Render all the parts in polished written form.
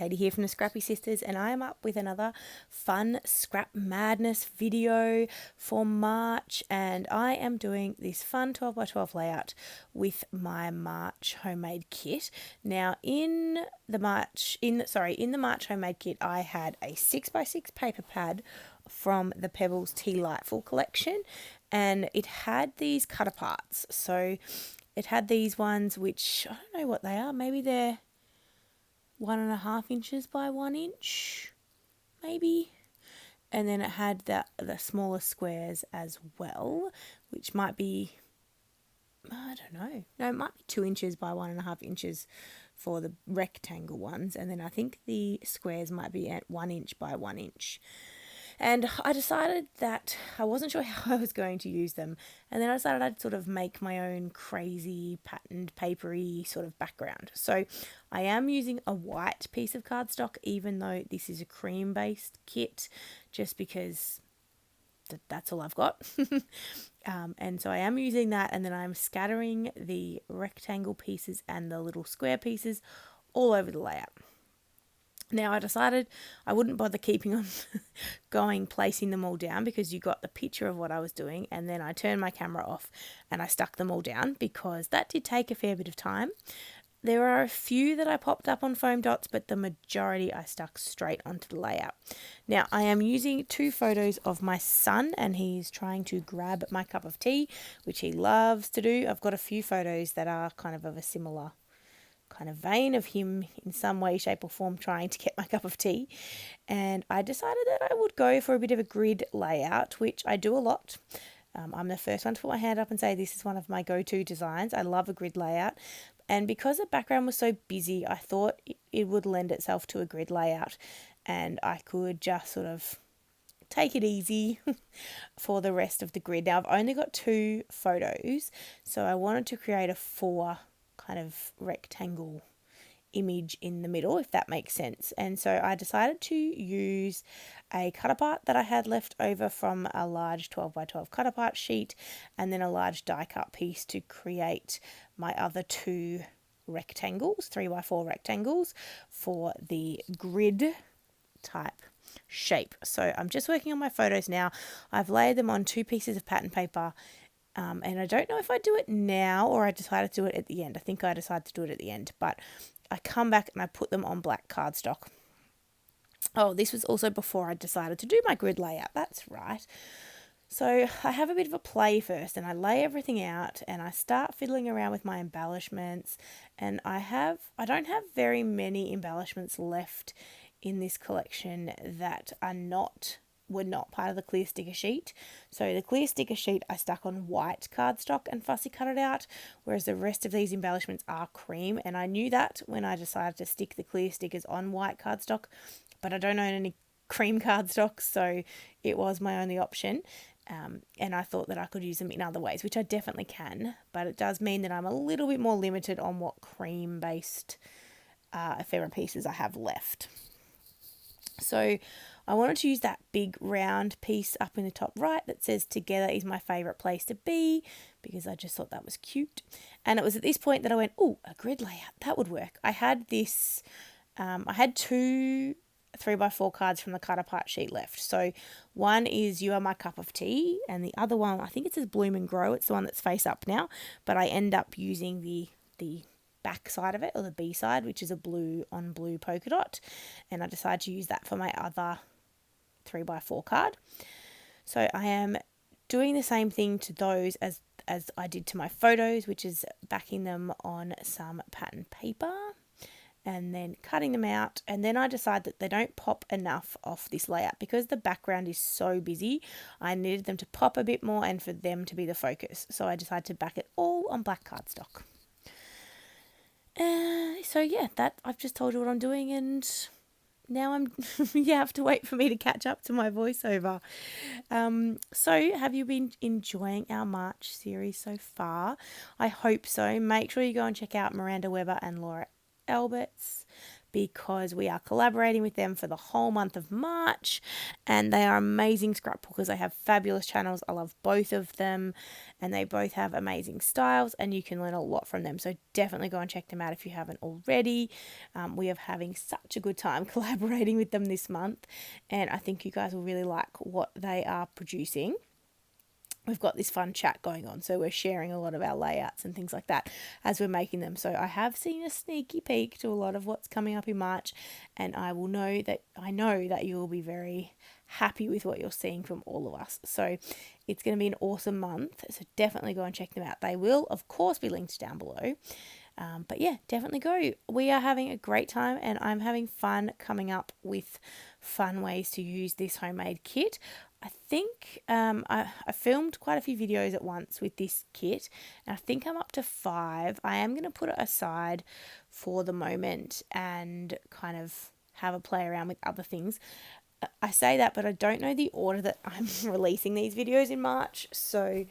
Katie here from the Scrappy Sisters, and I am up with another fun Scrap Madness video for March, and I am doing this fun 12x12 layout with my March homemade kit. Now in the March homemade kit, I had a 6x6 paper pad from the Pebbles Tea Lightful collection, and it had these cut aparts. So it had these ones which I don't know what they are, maybe they're 1.5 inches by 1 inch, maybe. And then it had the smaller squares as well, which might be, I don't know. No, it might be 2 inches by 1.5 inches for the rectangle ones. And then I think the squares might be at 1 inch by 1 inch. And I decided that I wasn't sure how I was going to use them. And then I decided I'd sort of make my own crazy patterned papery sort of background. So I am using a white piece of cardstock, even though this is a cream based kit, just because that's all I've got. And so I am using that, and then I'm scattering the rectangle pieces and the little square pieces all over the layout. Now I decided I wouldn't bother keeping on placing them all down, because you got the picture of what I was doing, and then I turned my camera off and I stuck them all down, because that did take a fair bit of time. There are a few that I popped up on foam dots, but the majority I stuck straight onto the layout. Now I am using 2 photos of my son, and he's trying to grab my cup of tea, which he loves to do. I've got a few photos that are kind of a similar kind of vein of him in some way, shape or form trying to get my cup of tea. And I decided that I would go for a bit of a grid layout, which I do a lot. I'm the first one to put my hand up and say this is one of my go-to designs. I love a grid layout. And because the background was so busy, I thought it would lend itself to a grid layout, and I could just sort of take it easy for the rest of the grid. Now I've only got 2 photos, so I wanted to create a 4 kind of rectangle image in the middle, if that makes sense. And so I decided to use a cut apart that I had left over from a large 12x12 cut apart sheet, and then a large die cut piece to create my other 2 rectangles, 3x4 rectangles, for the grid type shape. So I'm just working on my photos now. I've layered them on 2 pieces of pattern paper. And I don't know if I do it now or I decided to do it at the end. I think I decided to do it at the end, but I come back and I put them on black cardstock. Oh, this was also before I decided to do my grid layout. That's right. So I have a bit of a play first, and I lay everything out and I start fiddling around with my embellishments. And I don't have very many embellishments left in this collection that were not part of the clear sticker sheet. So the clear sticker sheet I stuck on white cardstock and fussy cut it out, whereas the rest of these embellishments are cream, and I knew that when I decided to stick the clear stickers on white cardstock, but I don't own any cream cardstock, so it was my only option. And I thought that I could use them in other ways, which I definitely can, but it does mean that I'm a little bit more limited on what cream based ephemera pieces I have left. So I wanted to use that big round piece up in the top right that says "Together is my favourite place to be," because I just thought that was cute. And it was at this point that I went, oh, a grid layout, that would work. I had 2 3x4 cards from the cut apart sheet left. So one is "You Are My Cup of Tea," and the other one, I think it says "Bloom and Grow." It's the one that's face up now, but I end up using the back side of it, or the B side, which is a blue on blue polka dot, and I decided to use that for my other 3x4 card. So I am doing the same thing to those as I did to my photos, which is backing them on some pattern paper and then cutting them out. And then I decide that they don't pop enough off this layout because the background is so busy. I needed them to pop a bit more and for them to be the focus. So I decided to back it all on black cardstock. So yeah, that I've just told you what I'm doing, and now you have to wait for me to catch up to my voiceover. So have you been enjoying our March series so far? I hope so. Make sure you go and check out Miranda and Laura Albert's because we are collaborating with them for the whole month of March, and they are amazing scrapbookers. They have fabulous channels. I love both of them, and they both have amazing styles, and you can learn a lot from them. So definitely go and check them out if you haven't already. We are having such a good time collaborating with them this month, and I think you guys will really like what they are producing. We've got this fun chat going on, so we're sharing a lot of our layouts and things like that as we're making them. So I have seen a sneaky peek to a lot of what's coming up in March, and I know that you will be very happy with what you're seeing from all of us. So it's going to be an awesome month, so definitely go and check them out. They will, of course, be linked down below. But yeah, definitely go. We are having a great time, and I'm having fun coming up with fun ways to use this homemade kit. I think I filmed quite a few videos at once with this kit, and I think I'm up to 5. I am going to put it aside for the moment and kind of have a play around with other things. I say that, but I don't know the order that I'm releasing these videos in March, so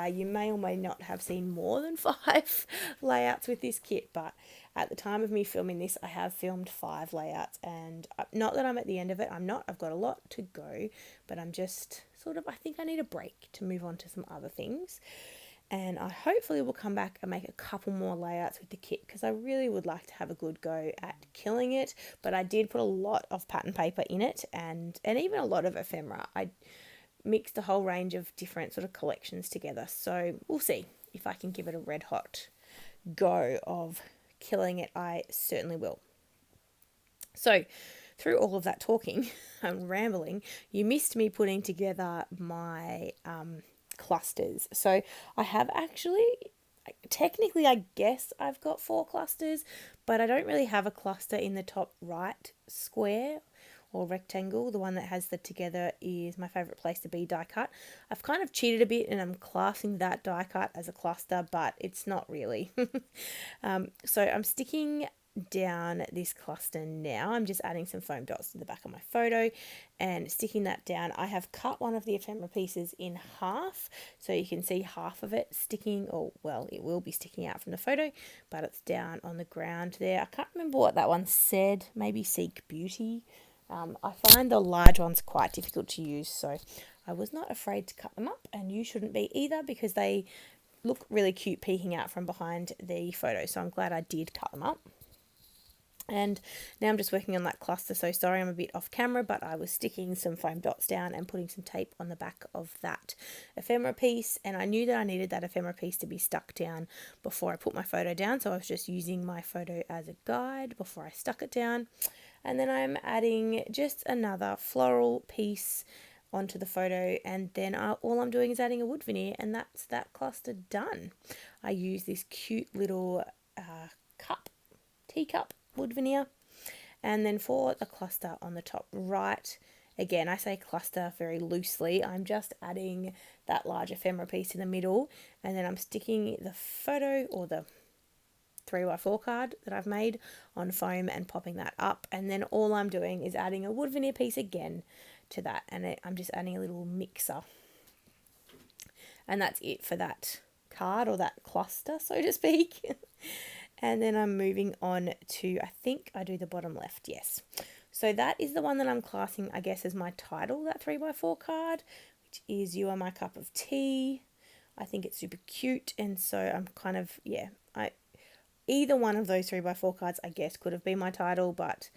you may or may not have seen more than 5 layouts with this kit, but at the time of me filming this, I have filmed 5 layouts, and not that I'm at the end of it. I'm not. I've got a lot to go, but I'm just I think I need a break to move on to some other things. And I hopefully will come back and make a couple more layouts with the kit, because I really would like to have a good go at killing it. But I did put a lot of pattern paper in it, and even a lot of ephemera. I mixed a whole range of different sort of collections together. So we'll see if I can give it a red hot go of killing it. I certainly will. So through all of that talking and rambling, you missed me putting together my clusters. So I have actually, technically, I guess I've got 4 clusters, but I don't really have a cluster in the top right square or rectangle. The one that has the together is my favorite place to be die cut. I've kind of cheated a bit, and I'm classing that die cut as a cluster, but it's not really. So I'm sticking down this cluster now. I'm just adding some foam dots to the back of my photo and sticking that down. I have cut one of the ephemera pieces in half, so you can see half of it sticking, or well, it will be sticking out from the photo, but it's down on the ground there. I can't remember what that one said, maybe Seek Beauty. I find the large ones quite difficult to use, so I was not afraid to cut them up, and you shouldn't be either, because they look really cute peeking out from behind the photo, so I'm glad I did cut them up. And now I'm just working on that cluster, so sorry I'm a bit off camera, but I was sticking some foam dots down and putting some tape on the back of that ephemera piece, and I knew that I needed that ephemera piece to be stuck down before I put my photo down, so I was just using my photo as a guide before I stuck it down. And then I'm adding just another floral piece onto the photo, and then all I'm doing is adding a wood veneer, and that's that cluster done. I use this cute little teacup wood veneer. And then for the cluster on the top right, again, I say cluster very loosely. I'm just adding that large ephemera piece in the middle, and then I'm sticking the photo or the 3x4 card that I've made on foam and popping that up, and then all I'm doing is adding a wood veneer piece again to that, and I'm just adding a little mixer, and that's it for that card or that cluster, so to speak. And then I'm moving on to, I think I do the bottom left, yes. So that is the one that I'm classing, I guess, as my title, that 3x4 card, which is You Are My Cup of Tea. I think it's super cute, and so I'm kind of, either one of those 3x4 cards, I guess, could have been my title, but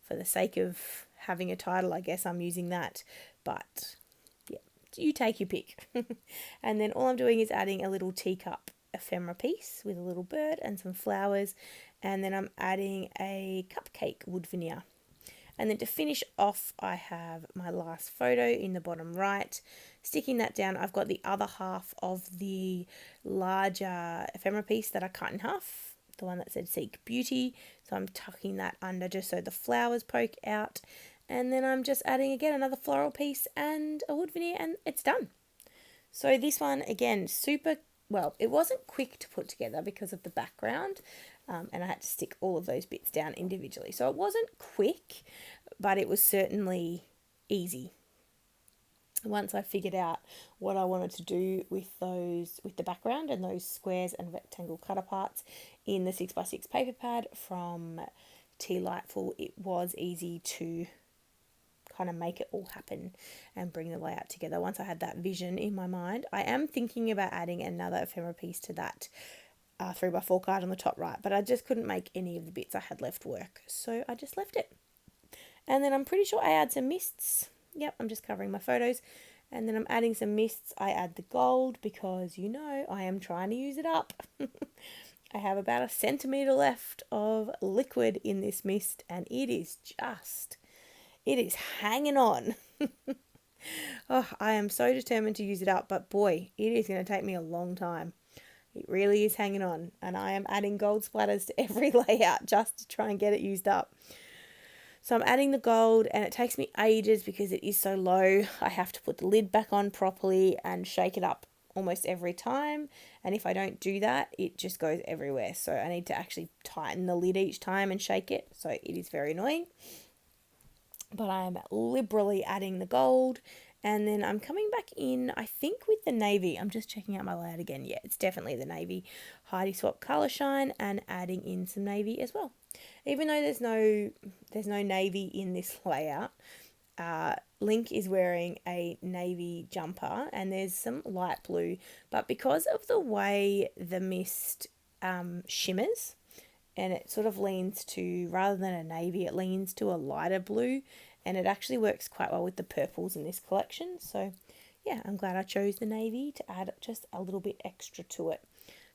for the sake of having a title, I guess I'm using that. But yeah, you take your pick. And then all I'm doing is adding a little teacup ephemera piece with a little bird and some flowers, and then I'm adding a cupcake wood veneer. And then to finish off, I have my last photo in the bottom right. Sticking that down, I've got the other half of the larger ephemera piece that I cut in half, the one that said Seek Beauty. So I'm tucking that under just so the flowers poke out. And then I'm just adding again another floral piece and a wood veneer, and it's done. So this one, again, it wasn't quick to put together because of the background, and I had to stick all of those bits down individually. So it wasn't quick, but it was certainly easy. Once I figured out what I wanted to do with the background and those squares and rectangle cut aparts in the 6x6 paper pad from Lightful, it was easy to kind of make it all happen and bring the layout together once I had that vision in my mind. I am thinking about adding another ephemera piece to that 3x4 card on the top right, but I just couldn't make any of the bits I had left work, so I just left it. And then I'm pretty sure I add some mists. Yep, I'm just covering my photos. And then I'm adding some mists. I add the gold because, you know, I am trying to use it up. I have about 1 centimetre left of liquid in this mist, and it is hanging on. Oh, I am so determined to use it up, but boy, it is going to take me a long time. It really is hanging on, and I am adding gold splatters to every layout just to try and get it used up. So I'm adding the gold, and it takes me ages because it is so low. I have to put the lid back on properly and shake it up almost every time, and if I don't do that, it just goes everywhere. So I need to actually tighten the lid each time and shake it, so it is very annoying. But I am liberally adding the gold, and then I'm coming back in, I think, with the navy. I'm just checking out my layout again. Yeah, it's definitely the navy Heidi Swap Colour Shine, and adding in some navy as well. Even though there's no navy in this layout, Link is wearing a navy jumper, and there's some light blue. But because of the way the mist shimmers, and it sort of leans to, rather than a navy, it leans to a lighter blue, and it actually works quite well with the purples in this collection. So yeah, I'm glad I chose the navy to add just a little bit extra to it.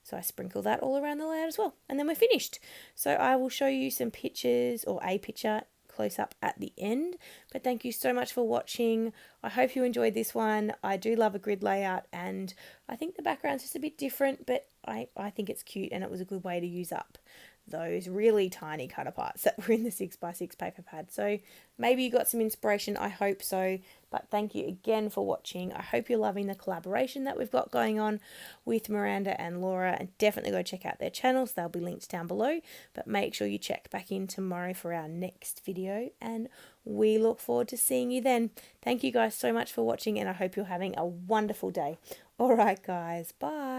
So I sprinkle that all around the layout as well, and then we're finished. So I will show you some pictures, or a picture close up at the end. But thank you so much for watching. I hope you enjoyed this one. I do love a grid layout, and I think the background's just a bit different, but I think it's cute, and it was a good way to use up those really tiny cutter parts that were in the 6x6 paper pad. So maybe you got some inspiration, I hope so. But thank you again for watching. I hope you're loving the collaboration that we've got going on with Miranda and Laura, and definitely go check out their channels. They'll be linked down below, but make sure you check back in tomorrow for our next video, and we look forward to seeing you then. Thank you guys so much for watching, and I hope you're having a wonderful day. All right guys, bye.